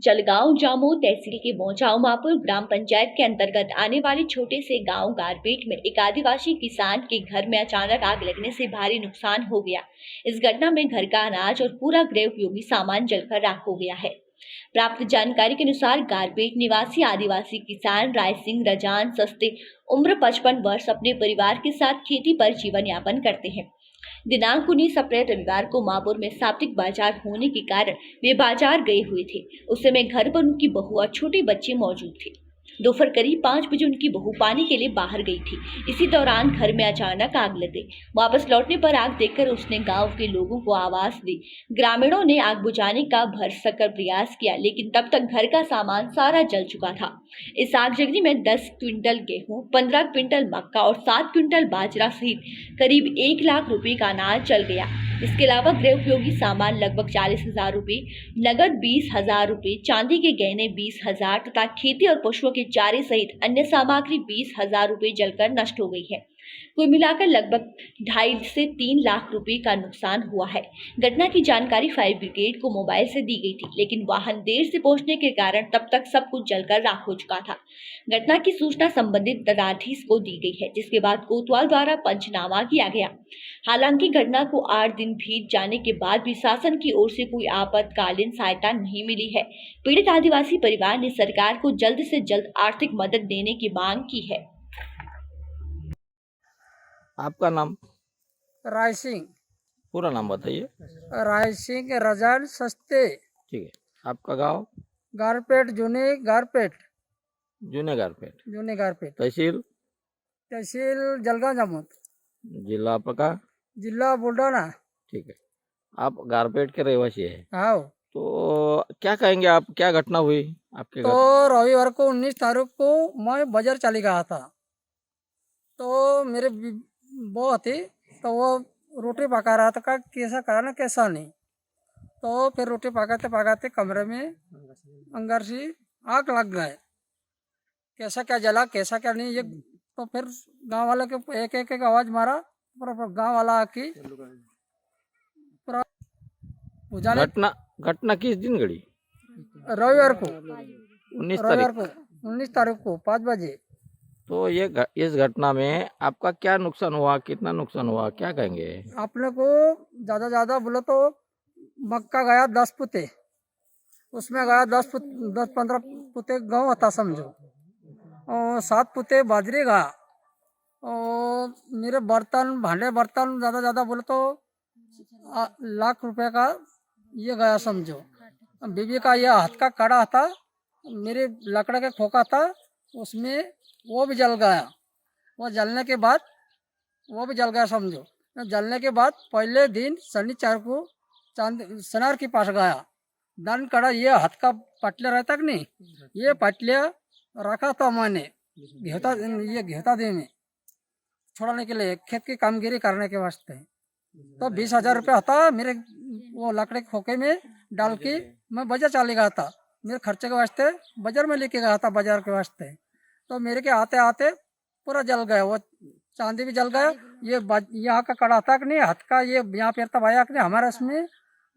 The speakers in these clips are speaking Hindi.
जलगांव जामो तहसील के मौजाओ मापुर ग्राम पंचायत के अंतर्गत आने वाले छोटे से गांव गारपेट में एक आदिवासी किसान के घर में अचानक आग लगने से भारी नुकसान हो गया। इस घटना में घर का अनाज और पूरा गृह उपयोगी सामान जलकर राख हो गया है। प्राप्त जानकारी के अनुसार गारपेट निवासी आदिवासी किसान राय सिंह रजान सस्ते उम्र 55 वर्ष अपने परिवार के साथ खेती पर जीवन यापन करते हैं। दिनांक 19 अप्रैल रविवार को मापुर में साप्ताहिक बाजार होने के कारण वे बाजार गए हुए थे। उस समय घर पर उनकी बहू और छोटे बच्चे मौजूद थे। दोपहर करीब 5 बजे उनकी बहू पानी के लिए बाहर गई थी। इसी दौरान घर में अचानक आग लग गई। वापस लौटने पर आग देखकर उसने गांव के लोगों को आवाज दी। ग्रामीणों ने आग बुझाने का भरसक प्रयास किया, लेकिन तब तक घर का सामान सारा जल चुका था। इस आगजनी में 10 क्विंटल गेहूं, 15 क्विंटल मक्का और 7 क्विंटल बाजरा सहित करीब 1 लाख रुपए का अनाज जल गया। इसके अलावा गृह उपयोगी सामान लगभग 40,000 रुपए, नगद 20,000 रुपए, चांदी के गहने 20,000 तथा खेती और पशुओं के चारे सहित अन्य सामग्री 20,000 रुपए जलकर नष्ट हो गई है। कुल मिलाकर लगभग 2.5 से 3 लाख रुपए का नुकसान हुआ है। घटना की जानकारी फायर ब्रिगेड को मोबाइल से दी गई थी, लेकिन वाहन देर से पहुंचने के कारण तब तक सब कुछ जलकर राख हो चुका था। घटना की सूचना संबंधित दंडाधीश को दी गई है, जिसके बाद कोतवाल द्वारा पंचनामा किया गया। हालांकि घटना को 8 दिन बीत जाने के बाद भी शासन की ओर से कोई आपातकालीन सहायता नहीं मिली है। पीड़ित आदिवासी परिवार ने सरकार को जल्द से जल्द आर्थिक मदद देने की मांग की है। आपका नाम? राय सिंह। पूरा नाम बताइए। राय सिंह रजान सस्ते। ठीक है। आपका गांव? गारपेट जूने गारपेट। जूने गारपेट। जूने गारपेट। तहसील? तहसील जलगांव जामोद। जिला आपका? जिला बुलढाणा। ठीक है। आप गारपेट के रहवासी है? हाँ। तो क्या कहेंगे आप, क्या घटना हुई आपके तो घर? रविवार को 19 तारीख को मैं बाजार चली गया था। तो मेरे बहू थी, तो वो रोटी पका रहा था का कैसा करना कैसा नहीं। तो फिर रोटी पकाते पकाते कमरे में अंगार से आग लग गए। कैसा क्या जला कैसा क्या नहीं, ये तो फिर गांव वाले के एक आवाज मारा। पूरा गांव वाला आके पूरा बुझाने। घटना किस दिन घड़ी? रविवार को 19 तारीख। 19 तारीख को 5 बजे। तो इस घटना में आपका क्या नुकसान हुआ, कितना नुकसान हुआ, क्या कहेंगे? अपने को ज्यादा बोलो तो मक्का गया 10 पुते, उसमें गया 10-15 पुते गेहूं होता समझो, और 7 पुते बाजरी गया, और मेरे बर्तन भांडे बर्तन ज्यादा बोले तो लाख रुपए का ये गया समझो। बीबी का ये हाथ का कड़ा था, मेरे लकड़ा का खोखा था, उसमें वो भी जल गया। वो जलने के बाद वो भी जल गया समझो। जलने के बाद पहले दिन शनिवार को सनार के पास गया। दान कड़ा ये हाथ का पटले रहता कि नहीं, ये पटले रखा था मैंने घेता दे में छोड़ने के लिए, खेत की कामगिरी करने के वास्ते। तो 20,000 रुपया होता मेरे वो लकड़े के खोखे में डाल के मैं बाजार चले गया था। मेरे खर्चे के वास्ते बाजार में लेके गया था, बाजार के वास्ते। तो मेरे के आते आते पूरा जल गया। वो चांदी भी जल गया, ये यहाँ का कड़ा था कि नहीं, हाथ का ये यहाँ पेरता भाया कि नहीं, हमारा इसमें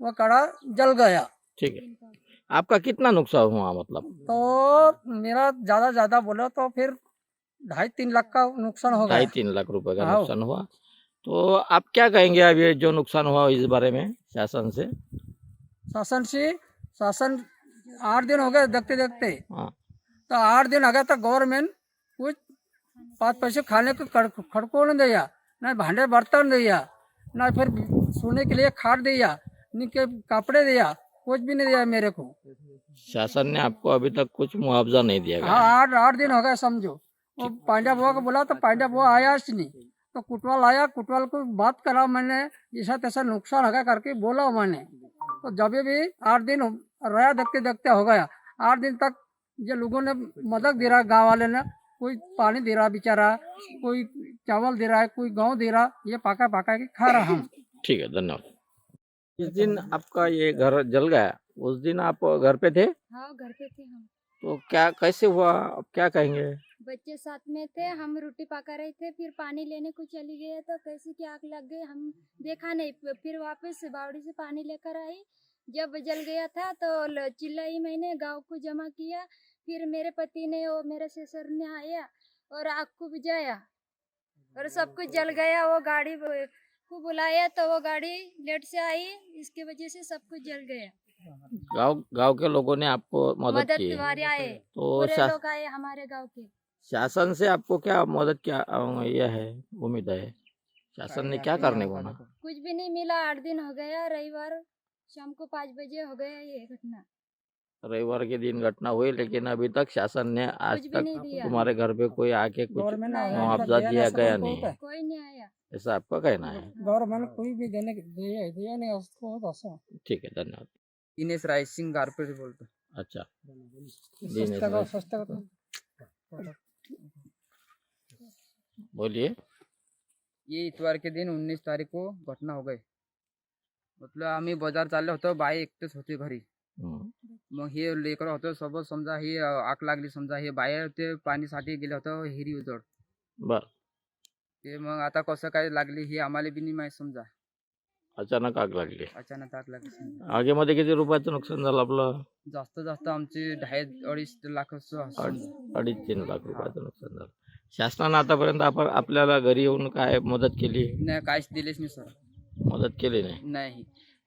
वो कड़ा जल गया। ठीक है। आपका कितना नुकसान हुआ मतलब? तो मेरा ज्यादा बोलो तो फिर 2.5-3 लाख का नुकसान हो गया। 2.5-3 लाख रुपए का नुकसान हुआ। तो आप क्या कहेंगे अब ये जो नुकसान हुआ इस बारे में शासन से? शासन 8 दिन हो गए देखते देखते। हाँ। तो 8 दिन आ गया तो गवर्नमेंट कुछ 5 पैसे खाने को खड़को नहीं दिया, ना भांडे बर्तन दिया, ना फिर सोने के लिए खाट दिया, न के कपड़े दिया, कुछ भी नहीं दिया मेरे को। शासन ने आपको अभी तक कुछ मुआवजा नहीं दिया गया? हाँ, 8 दिन हो गए समझो। वो पांड्या बुआ को बोला तो पांड्या बुआ आया नहीं। तो कुटवाल आया, कुटवाल को बात करा मैंने, ऐसा तैसा नुकसान हो गया करके बोला मैंने। तो जब भी 8 दिन रहा देखते देखते हो गया। 8 दिन तक ये लोगों ने मदद दे रहा, गाँव वाले ने कोई पानी दे रहा बेचारा, कोई चावल दे रहा है, कोई गेहूं दे रहा, ये पका के खा रहा हम। ठीक है, धन्यवाद। जिस दिन आपका ये घर जल गया उस दिन आप घर पे थे? हाँ, घर पे थे हम। तो क्या कैसे हुआ, आप क्या कहेंगे? बच्चे साथ में थे, हम रोटी पका रहे थे, फिर पानी लेने को चली गए तो कैसे की आग लग गई, हम देखा नहीं। फिर वापस बावड़ी से पानी लेकर आई जब जल गया था तो चिल्लाई, मैंने गांव को जमा किया। फिर मेरे पति ने, वो मेरे ससुर ने आया और आग को बुझाया और सब कुछ जल गया। वो गाड़ी को बुलाया तो वो गाड़ी लेट से आई, इसकी वजह से सब कुछ जल गया। गांव के लोगों ने आपको मदद की है। वाले आए, तो पूरे लोग आए हमारे गांव के। शासन से आपको क्या मदद, क्या यह है उम्मीद है, शासन ने क्या करने को ना? कुछ भी नहीं मिला। 8 दिन हो गया, रविवार शाम को 5 बजे हो गया ये घटना। रविवार के दिन घटना हुई, लेकिन अभी तक शासन ने आज कुछ भी तक नहीं दिया। तुम्हारे घर पे कोई आके कुछ गवर्नमेंट मुआवजा दिया गया नहीं है, कोई नहीं आया। ऐसा आपका कहना है? गवर्नमेंट कोई भी दिया नहीं उसको बस। ठीक है, धन्यवाद। दिनेश राय सिंह गारपेट बोलतो. अच्छा, सस्ता का बोलिए। ये इतवार के दिन 19 तारीख को घटना हो गई. मतलब आम्ही बाजार चाललो होतो, बाई एकटेच होते घरी. हम्म. मग हे लेकर होतं सोबत, समजा हे आग लागली, समजा हे बाहेर ते पाणीसाठी गेले होतं हिरी उजळ. बर, ते मग आता कसं काय लागली हे आम्हाला बी नाही माहित. समजा अचानक आग लागली. अचानक आग लागली. समजा आगीमध्ये किती रुपयाचं नुकसान झालं आपलं? जास्त आमचे 2.5-2.5 लाख समजा. 2.5-3 लाख रुपयाचं नुकसान झालं. शासनानं आतापर्यंत आपल्याला घरी येऊन काय मदत केली? नाही, काहीच दिलेच नाही सर. मदत केली नाही. नाही,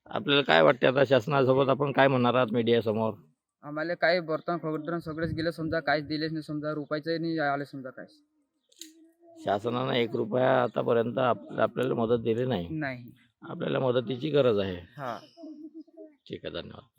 आपल्याला काय वाटते आता शासनासोबत आपण काय म्हणणार आहात मीडिया समोर? आम्हाला काही बर्तन फगडन सगळेच गेले, समजा काहीच दिलेच नाही. समजा रुपयाचं नाही आले, समजा काहीच शासनानं 1 रुपया आतापर्यंत आपल्याला मदत दिली नाही. नाही. आपल्याला मदतीची गरज आहे. हा. ठीक आहे, धन्यवाद.